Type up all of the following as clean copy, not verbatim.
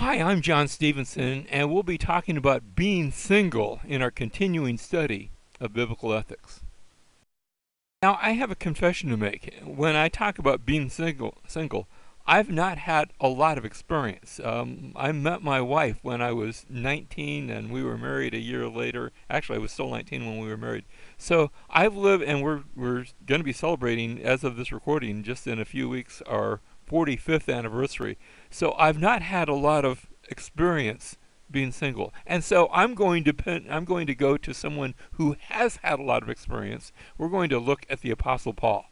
Hi, I'm John Stevenson, and we'll be talking about being single in our continuing study of biblical ethics. Now, I have a confession to make. When I talk about being single, I've not had a lot of experience. I met my wife when I was 19, and we were married a year later. Actually, I was still 19 when we were married. So I've lived, and we're going to be celebrating, as of this recording, just in a few weeks, our 45th anniversary. So I've not had a lot of experience being single, and so I'm going to go to someone who has had a lot of experience. We're going to look at the Apostle Paul.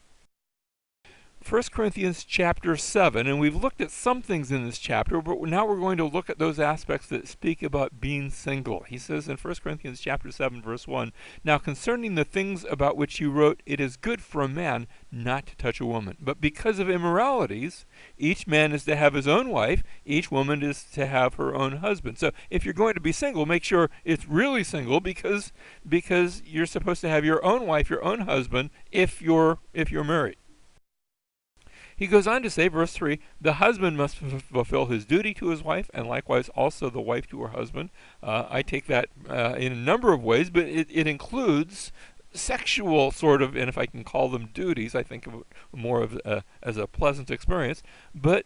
1 Corinthians chapter 7, and we've looked at some things in this chapter, but now we're going to look at those aspects that speak about being single. He says in 1 Corinthians chapter 7, verse 1, "Now concerning the things about which you wrote, it is good for a man not to touch a woman. But because of immoralities, each man is to have his own wife, each woman is to have her own husband." So if you're going to be single, make sure it's really single, because you're supposed to have your own wife, your own husband, if you're married. He goes on to say, verse 3, "The husband must fulfill his duty to his wife, and likewise also the wife to her husband." I take that in a number of ways, but it includes sexual sort of, and if I can call them duties, I think of it more of as a pleasant experience. But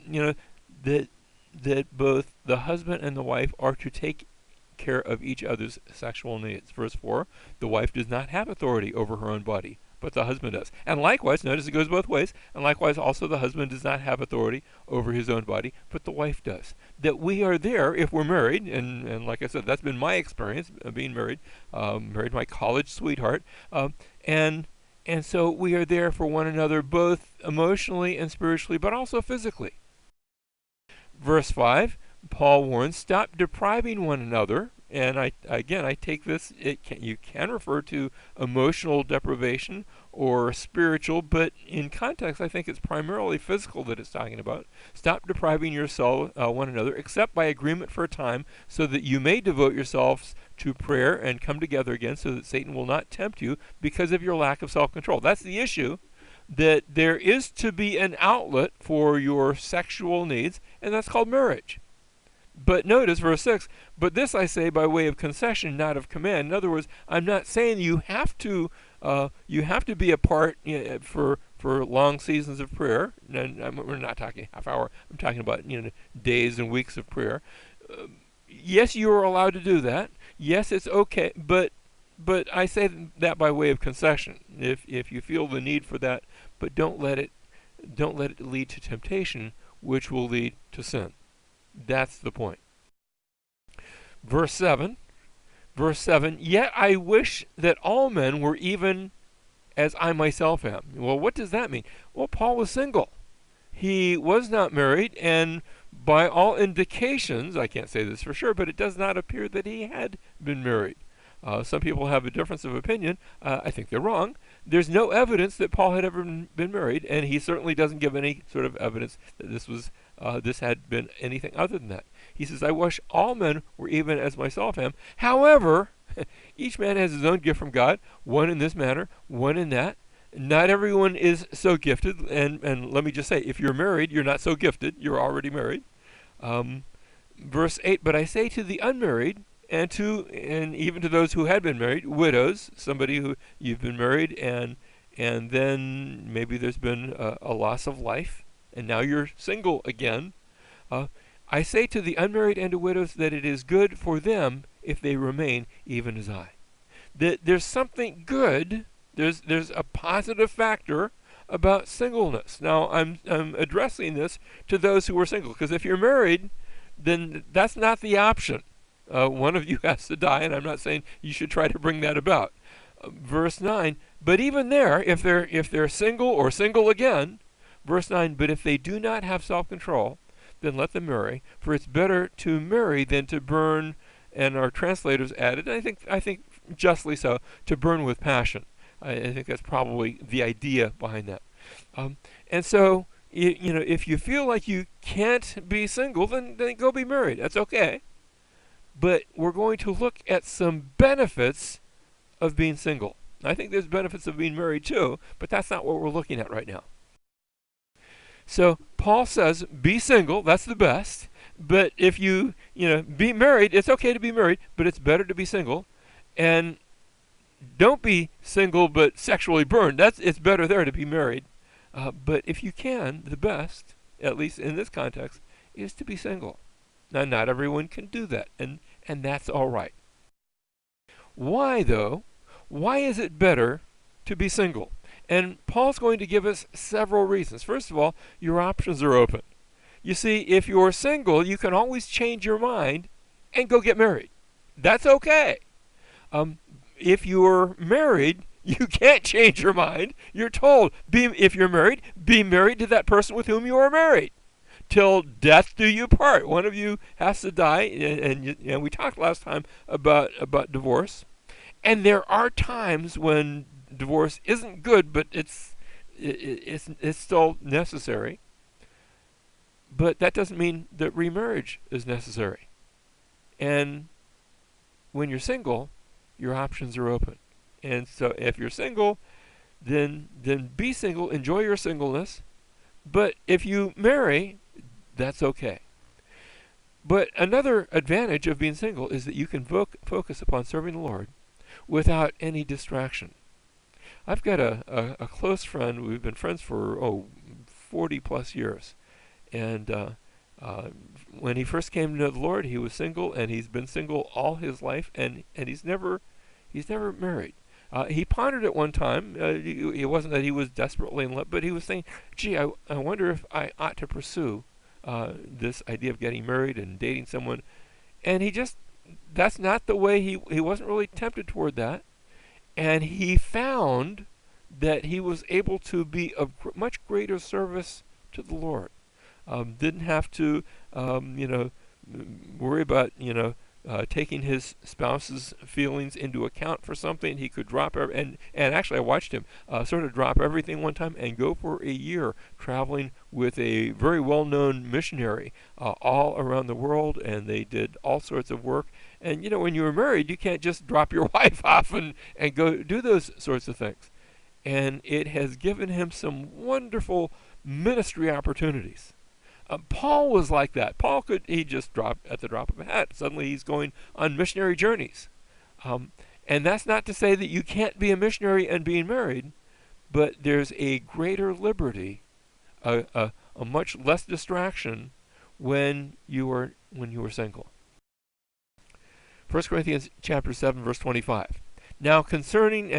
you know that both the husband and the wife are to take care of each other's sexual needs. Verse 4, "The wife does not have authority over her own body, but the husband does. And likewise," notice it goes both ways, "and likewise also the husband does not have authority over his own body, but the wife does." That we are there if we're married, and like I said, that's been my experience of being married. Married my college sweetheart, and so we are there for one another, both emotionally and spiritually, but also physically. Verse 5, Paul warns, "Stop depriving one another." And I take this, you can refer to emotional deprivation or spiritual, but in context I think it's primarily physical that it's talking about. "Stop depriving yourself one another, except by agreement for a time, so that you may devote yourselves to prayer and come together again, so that Satan will not tempt you because of your lack of self-control." That's the issue, that there is to be an outlet for your sexual needs, and that's called marriage. But notice verse 6, "But this I say by way of concession, not of command." In other words, I'm not saying you have to be apart for long seasons of prayer. And we're not talking half hour. I'm talking about days and weeks of prayer. Yes, you are allowed to do that. Yes, it's okay. But I say that by way of concession. If you feel the need for that, but don't let it lead to temptation, which will lead to sin. That's the point. Verse 7, "Yet I wish that all men were even as I myself am." Well, what does that mean? Well, Paul was single. He was not married, and by all indications, I can't say this for sure, but it does not appear that he had been married. Some people have a difference of opinion. I think they're wrong. There's no evidence that Paul had ever been married, and he certainly doesn't give any sort of evidence that this had been anything other than that. He says, "I wish all men were even as myself am. However, each man has his own gift from God, one in this manner, one in that. Not everyone is so gifted." And let me just say, if you're married, you're not so gifted. You're already married. Verse 8, "But I say to the unmarried, and even to those who had been married, widows," somebody who you've been married and then maybe there's been a loss of life, and now you're single again. "I say to the unmarried and to widows that it is good for them if they remain even as I." There's something good. There's a positive factor about singleness. Now I'm addressing this to those who are single, because if you're married, then that's not the option. One of you has to die, and I'm not saying you should try to bring that about. Verse 9, "But even there, if they're single or single again," verse 9, "but if they do not have self-control, then let them marry, for it's better to marry than to burn," and our translators added, I think justly so, "to burn with passion." I think that's probably the idea behind that. And so, if you feel like you can't be single, then go be married. That's okay. But we're going to look at some benefits of being single. I think there's benefits of being married too, but that's not what we're looking at right now. So Paul says, be single, that's the best. But if you be married, it's okay to be married, but it's better to be single. And don't be single but sexually burned. It's better there to be married. But if you can, the best, at least in this context, is to be single. Now, not everyone can do that, and that's all right. Why, though? Why is it better to be single? And Paul's going to give us several reasons. First of all, your options are open. You see, if you're single, you can always change your mind and go get married. That's okay. If you're married, you can't change your mind. You're told, if you're married, be married to that person with whom you are married. Till death do you part. One of you has to die, and we talked last time about divorce. And there are times when divorce isn't good, but it's still necessary. But that doesn't mean that remarriage is necessary. And when you're single, your options are open. And so if you're single, then be single, enjoy your singleness. But if you marry, that's okay. But another advantage of being single is that you can focus upon serving the Lord without any distraction. I've got a close friend. We've been friends for 40 plus years. And when he first came to know the Lord, he was single, and he's been single all his life, and he's never married. He pondered it one time. It wasn't that he was desperately in love, but he was saying, gee, I wonder if I ought to pursue this idea of getting married and dating someone. And that's not the way he wasn't really tempted toward that. And he found that he was able to be of much greater service to the Lord. Didn't have to, worry about, taking his spouse's feelings into account for something. He could drop and actually I watched him sort of drop everything one time and go for a year traveling with a very well-known missionary all around the world, and they did all sorts of work. And when you were married, you can't just drop your wife off and go do those sorts of things. And it has given him some wonderful ministry opportunities. Paul was like that. He just dropped at the drop of a hat. Suddenly he's going on missionary journeys. And that's not to say that you can't be a missionary and being married, but there's a greater liberty, a much less distraction when you are single. 1 Corinthians chapter 7, verse 25. Now concerning,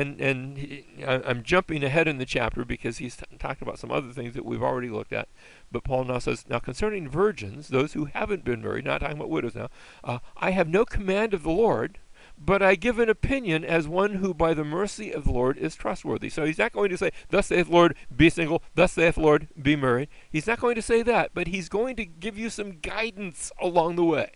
I'm jumping ahead in the chapter because he's talking about some other things that we've already looked at, but Paul now says, now concerning virgins, those who haven't been married, not talking about widows now, I have no command of the Lord, but I give an opinion as one who by the mercy of the Lord is trustworthy. So he's not going to say, thus saith the Lord, be single, thus saith the Lord, be married. He's not going to say that, but he's going to give you some guidance along the way.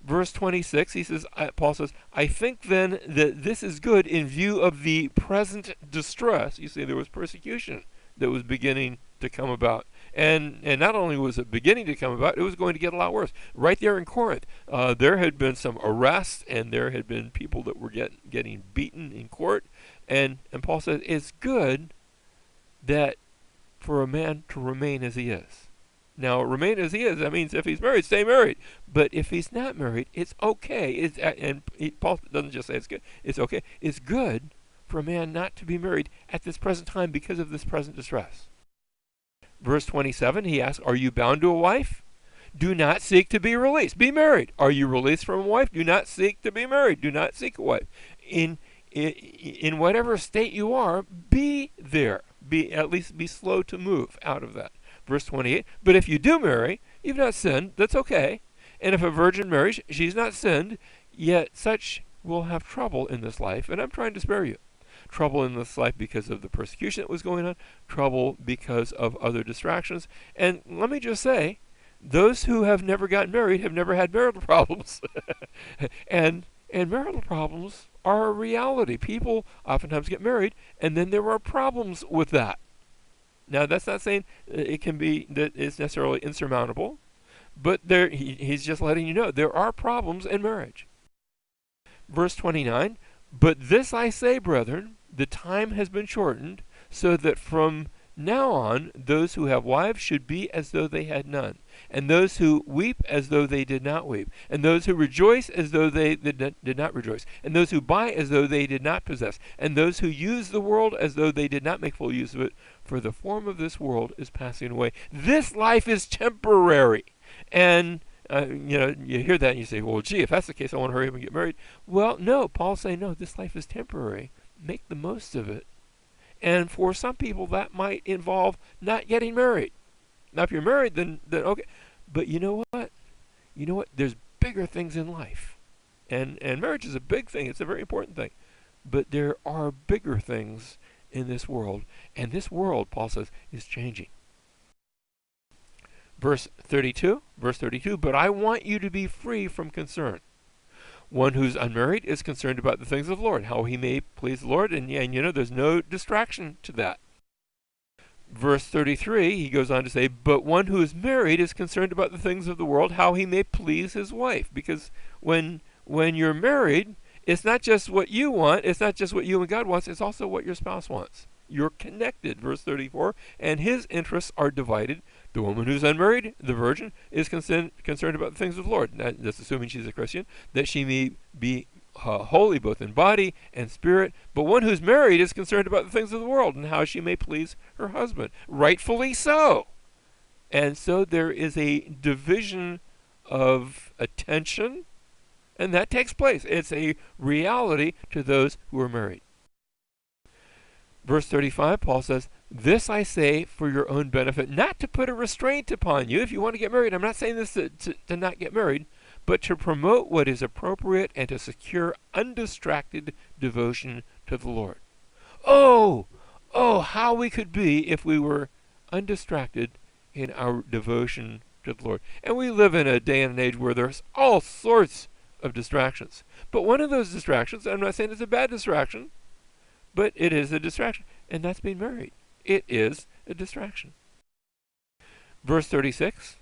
Verse 26, Paul says, I think then that this is good in view of the present distress. You see, there was persecution that was beginning to come about. And not only was it beginning to come about, it was going to get a lot worse. Right there in Corinth, there had been some arrests, and there had been people that were getting beaten in court. And Paul says, it's good that for a man to remain as he is. Now, remain as he is, that means if he's married, stay married. But if he's not married, it's okay. Paul doesn't just say it's good. It's okay. It's good for a man not to be married at this present time because of this present distress. Verse 27, he asks, are you bound to a wife? Do not seek to be released. Be married. Are you released from a wife? Do not seek to be married. Do not seek a wife. In whatever state you are, be there. At least be slow to move out of that. Verse 28, but if you do marry, you've not sinned, that's okay. And if a virgin marries, she's not sinned, yet such will have trouble in this life, and I'm trying to spare you. Trouble in this life because of the persecution that was going on, trouble because of other distractions. And let me just say, those who have never gotten married have never had marital problems. and marital problems are a reality. People oftentimes get married, and then there are problems with that. Now, that's not saying it can be that it's necessarily insurmountable, but he's just letting you know there are problems in marriage. Verse 29, but this I say, brethren, the time has been shortened, so that from now on those who have wives should be as though they had none. and those who weep as though they did not weep, and those who rejoice as though they did not rejoice, and those who buy as though they did not possess, and those who use the world as though they did not make full use of it. For the form of this world is passing away. This life is temporary. And you hear that and you say, well, gee, if that's the case, I want to hurry up and get married. Well, no, Paul's saying, no, this life is temporary. Make the most of it. And for some people, that might involve not getting married. Now, if you're married, then okay. But you know what? There's bigger things in life. And marriage is a big thing. It's a very important thing. But there are bigger things in this world. And this world, Paul says, is changing. Verse 32, but I want you to be free from concern. One who's unmarried is concerned about the things of the Lord, how he may please the Lord, and there's no distraction to that. Verse 33, he goes on to say, but one who is married is concerned about the things of the world, how he may please his wife. Because when you're married, it's not just what you want, it's not just what you and God wants, it's also what your spouse wants. You're connected, verse 34, and his interests are divided. The woman who's unmarried, the virgin, is concerned about the things of the Lord. That's assuming she's a Christian, that she may be holy both in body and spirit. But one who's married is concerned about the things of the world and how she may please her husband. Rightfully so. And so there is a division of attention, and that takes place. It's a reality to those who are married. Verse 35, Paul says, this I say for your own benefit, not to put a restraint upon you. If you want to get married, I'm not saying this to not get married, but to promote what is appropriate and to secure undistracted devotion to the Lord. Oh, how we could be if we were undistracted in our devotion to the Lord. And we live in a day and an age where there's all sorts of distractions. But one of those distractions, I'm not saying it's a bad distraction, but it is a distraction, and that's being married. It is a distraction. Verse 36,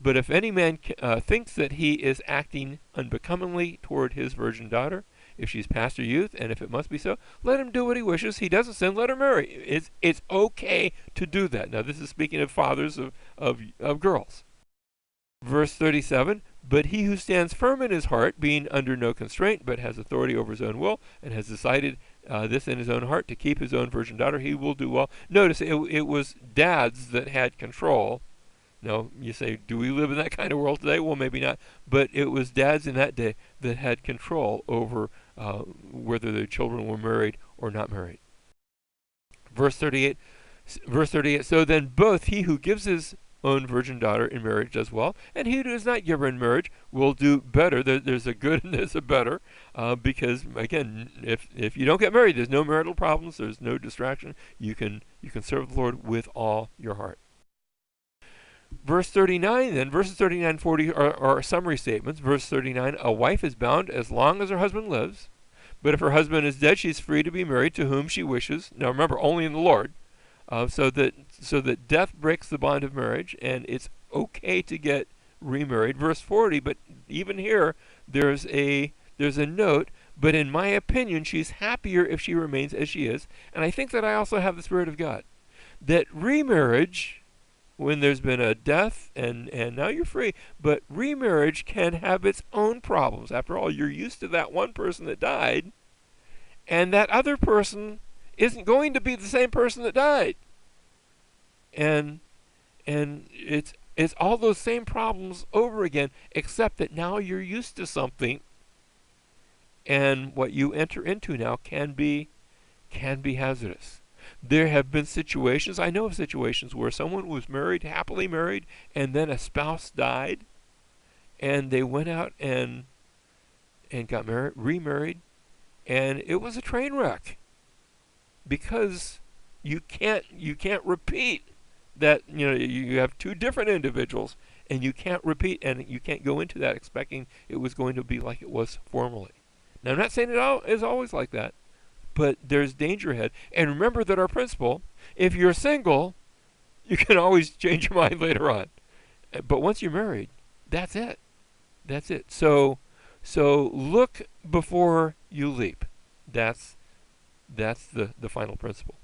but if any man thinks that he is acting unbecomingly toward his virgin daughter, if she's past her youth, and if it must be so, let him do what he wishes. He doesn't sin, let her marry. It's okay to do that. Now, this is speaking of fathers of girls. Verse 37, but he who stands firm in his heart, being under no constraint, but has authority over his own will, and has decided this in his own heart to keep his own virgin daughter, he will do well. Notice it was dads that had control. Now, you say, do we live in that kind of world today? Well, maybe not. But it was dads in that day that had control over whether their children were married or not married. Verse 38, so then both he who gives his own virgin daughter in marriage does well, and he who does not give her in marriage will do better. There's a good and there's a better, because again, if you don't get married, there's no marital problems, there's no distraction. You can serve the Lord with all your heart. Verse 39 then, verses 39 and 40 are summary statements. Verse 39, a wife is bound as long as her husband lives, but if her husband is dead, she's free to be married to whom she wishes. Now remember, only in the Lord. So that death breaks the bond of marriage, and it's okay to get remarried. Verse 40, but even here, there's a note, but in my opinion, she's happier if she remains as she is. And I think that I also have the Spirit of God. That remarriage, when there's been a death, and now you're free, but remarriage can have its own problems. After all, you're used to that one person that died, and that other person isn't going to be the same person that died. And it's all those same problems over again, except that now you're used to something, and what you enter into now can be hazardous. There have been situations, I know of situations where someone was married, happily married, and then a spouse died, and they went out and got remarried, and it was a train wreck. Because you can't repeat that. You have two different individuals, and you can't repeat, and you can't go into that expecting it was going to be like it was formerly. Now, I'm not saying it is always like that, but there's danger ahead. And remember that our principle: if you're single, you can always change your mind later on. But once you're married, that's it. That's it. So look before you leap. That's the final principle.